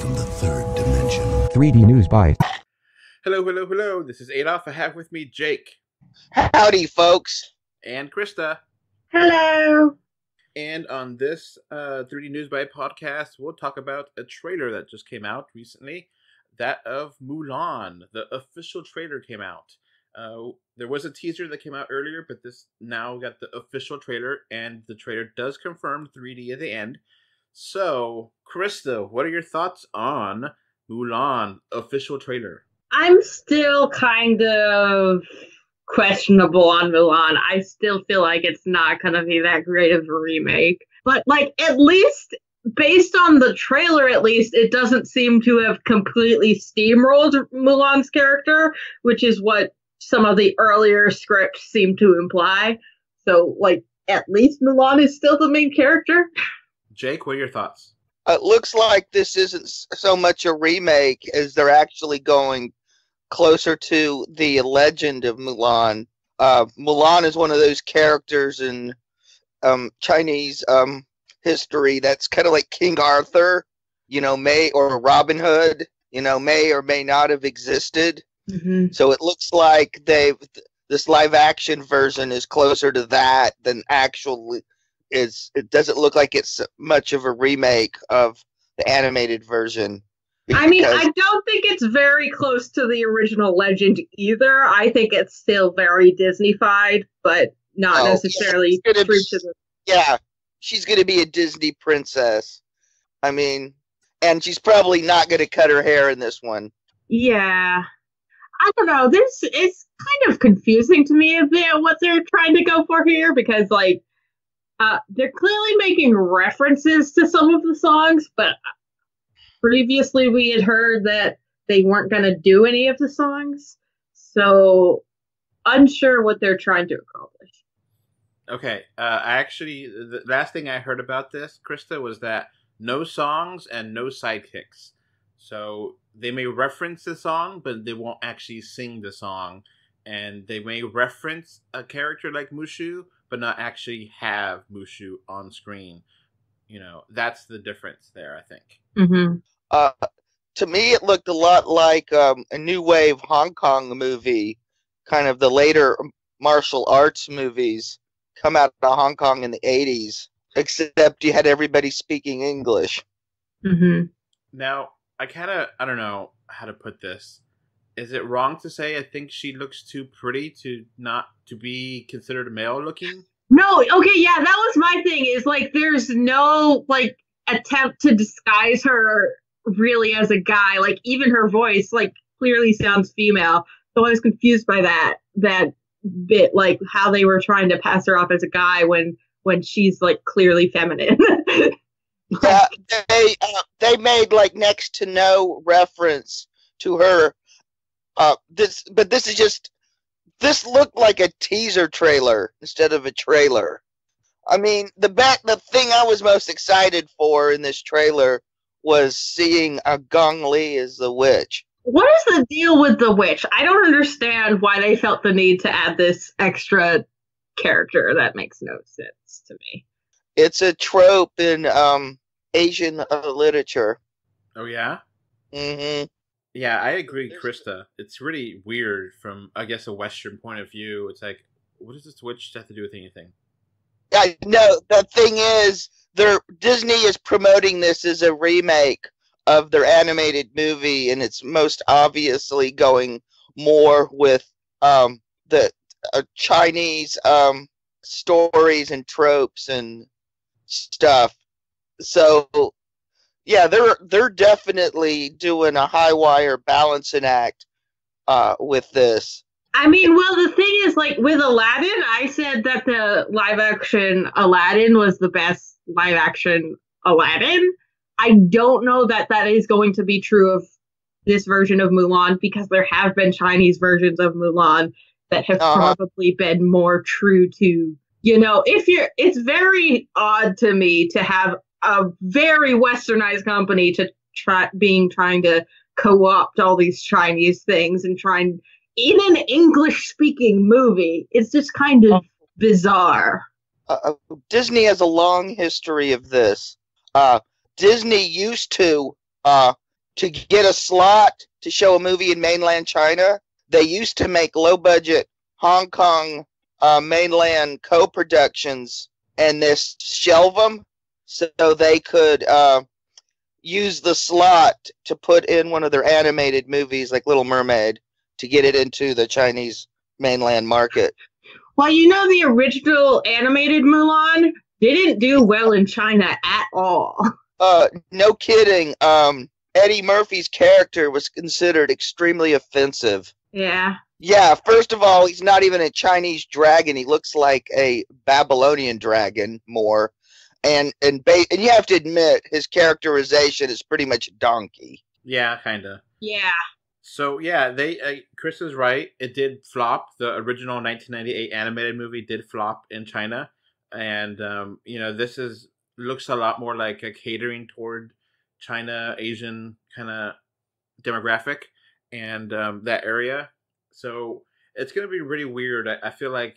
from the third dimension. 3D Newsbite. Hello, hello, hello. This is Adolf. I have with me Jake. Howdy, folks. And Krista. Hello. And on this 3D Newsbite podcast, we'll talk about a trailer that just came out recently. That of Mulan. The official trailer came out. There was a teaser that came out earlier, but this now got the official trailer, and the trailer does confirm 3D at the end. So, Krista, what are your thoughts on Mulan official trailer? I'm still kind of questionable on Mulan. I still feel like it's not going to be that great of a remake. But, at least, based on the trailer, at least, it doesn't seem to have completely steamrolled Mulan's character, which is what some of the earlier scripts seem to imply. So, at least Mulan is still the main character. Jake, what are your thoughts? It looks like this isn't so much a remake as they're actually going closer to the legend of Mulan. Mulan is one of those characters in Chinese history that's kind of like King Arthur, or Robin Hood, may or may not have existed. Mm-hmm. So it looks like this live action version is closer to that than actually is. It doesn't look like it's much of a remake of the animated version. I mean, I don't think it's very close to the original legend either. I think it's still very Disney-fied, but not necessarily true to the... Yeah, she's going to be a Disney princess. I mean, and she's probably not going to cut her hair in this one. Yeah. I don't know. This is kind of confusing to me a bit what they're trying to go for here, because, they're clearly making references to some of the songs, but previously we had heard that they weren't going to do any of the songs, so unsure what they're trying to accomplish. Okay, the last thing I heard about this, Krista, was that no songs and no sidekicks. So they may reference the song, but they won't actually sing the song. And they may reference a character like Mushu, but not actually have Mushu on screen. That's the difference there, I think. Mm-hmm. To me, it looked a lot like a new wave Hong Kong movie, kind of the later martial arts movies come out of Hong Kong in the 80s, except you had everybody speaking English. Mm-hmm. Now, I don't know how to put this. Is it wrong to say I think she looks too pretty to be considered male looking? No, okay, yeah, that was my thing, is there's no attempt to disguise her really as a guy. Even her voice clearly sounds female. So I was confused by that bit, how they were trying to pass her off as a guy when she's clearly feminine. Yeah, they made next to no reference to her. This looked like a teaser trailer instead of a trailer. I mean, the thing I was most excited for in this trailer was seeing Gong Li as the witch. What is the deal with the witch? I don't understand why they felt the need to add this extra character. That makes no sense to me. It's a trope in Asian literature. Oh, yeah? Mm-hmm. Yeah, I agree, Krista. It's really weird from, I guess, a Western point of view. It's like, what does this witch have to do with anything? Yeah, no, the thing is, Disney is promoting this as a remake of their animated movie, and it's most obviously going more with the Chinese stories and tropes and stuff. So, yeah, they're definitely doing a high wire balancing act with this. I mean, well, the thing is, with Aladdin, I said that the live-action Aladdin was the best live-action Aladdin. I don't know that is going to be true of this version of Mulan, because there have been Chinese versions of Mulan that have probably been more true to, it's very odd to me to have a very westernized company trying to co-opt all these Chinese things and trying in an English-speaking movie. It's just kind of bizarre. Disney has a long history of this. Disney used to to get a slot to show a movie in mainland China, they used to make low-budget Hong Kong mainland co-productions and this shelve them so they could use the slot to put in one of their animated movies like Little Mermaid to get it into the Chinese mainland market. Well, the original animated Mulan didn't do well in China at all. No kidding. Eddie Murphy's character was considered extremely offensive. Yeah. Yeah, first of all, he's not even a Chinese dragon. He looks like a Babylonian dragon more. And you have to admit, his characterization is pretty much a donkey. Yeah, kind of. Yeah. So, yeah, Chris is right. It did flop. The original 1998 animated movie did flop in China. And, this looks a lot more like a catering toward China, Asian kind of demographic and that area. So it's going to be really weird. I feel like,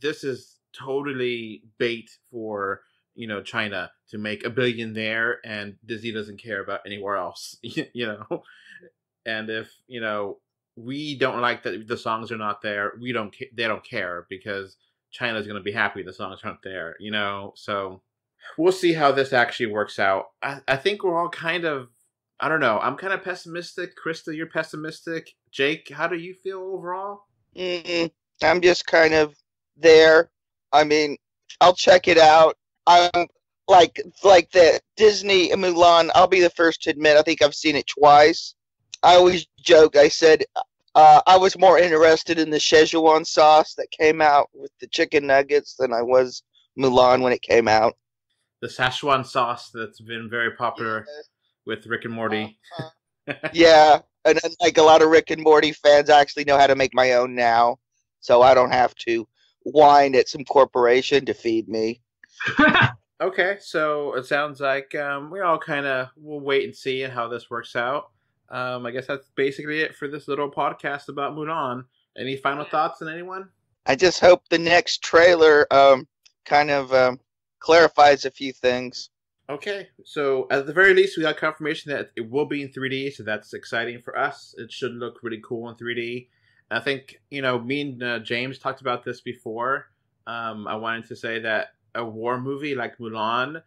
this is totally bait for, China to make $1 billion there, and Disney doesn't care about anywhere else, And if, we don't like that the songs are not there, they don't care because China's going to be happy the songs aren't there, So we'll see how this actually works out. I think we're all kind of, I don't know. I'm kind of pessimistic. Krista, you're pessimistic. Jake, how do you feel overall? I'm just kind of there. I mean, I'll check it out. I'm like the Disney Mulan. I'll be the first to admit, I think I've seen it twice. I always joke. I said I was more interested in the Szechuan sauce that came out with the chicken nuggets than I was Mulan when it came out. The Szechuan sauce that's been very popular with Rick and Morty. Yeah, and like a lot of Rick and Morty fans, I actually know how to make my own now, so I don't have to whine at some corporation to feed me. Okay, so it sounds like we all we'll wait and see how this works out. I guess that's basically it for this little podcast about Mulan. Any final thoughts on anyone? I just hope the next trailer clarifies a few things. Okay, so at the very least, we got confirmation that it will be in 3D, so that's exciting for us. It should look really cool in 3D. I think, me and James talked about this before. I wanted to say that a war movie like Mulan,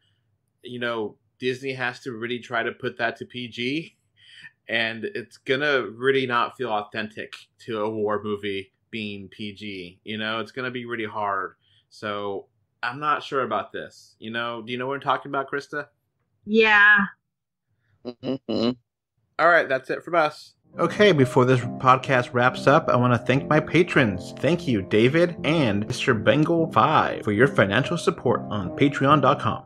Disney has to really try to put that to PG, and it's gonna really not feel authentic to a war movie being PG. It's gonna be really hard. So I'm not sure about this. Do you know what I'm talking about, Krista? Yeah. Mm-hmm. All right, that's it from us. Okay, before this podcast wraps up, I want to thank my patrons. Thank you, David and Mr. Bengal5, for your financial support on patreon.com.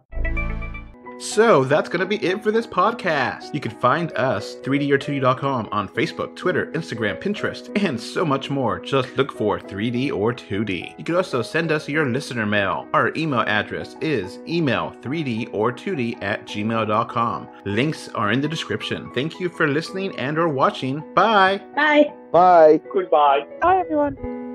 So that's going to be it for this podcast. You can find us 3dor2d.com on Facebook, Twitter, Instagram, Pinterest, and so much more. Just look for 3D or 2D. You can also send us your listener mail. Our email address is email3d or2d@gmail.com. Links are in the description. Thank you for listening and or watching. Bye. Bye. Bye. Goodbye. Bye, everyone.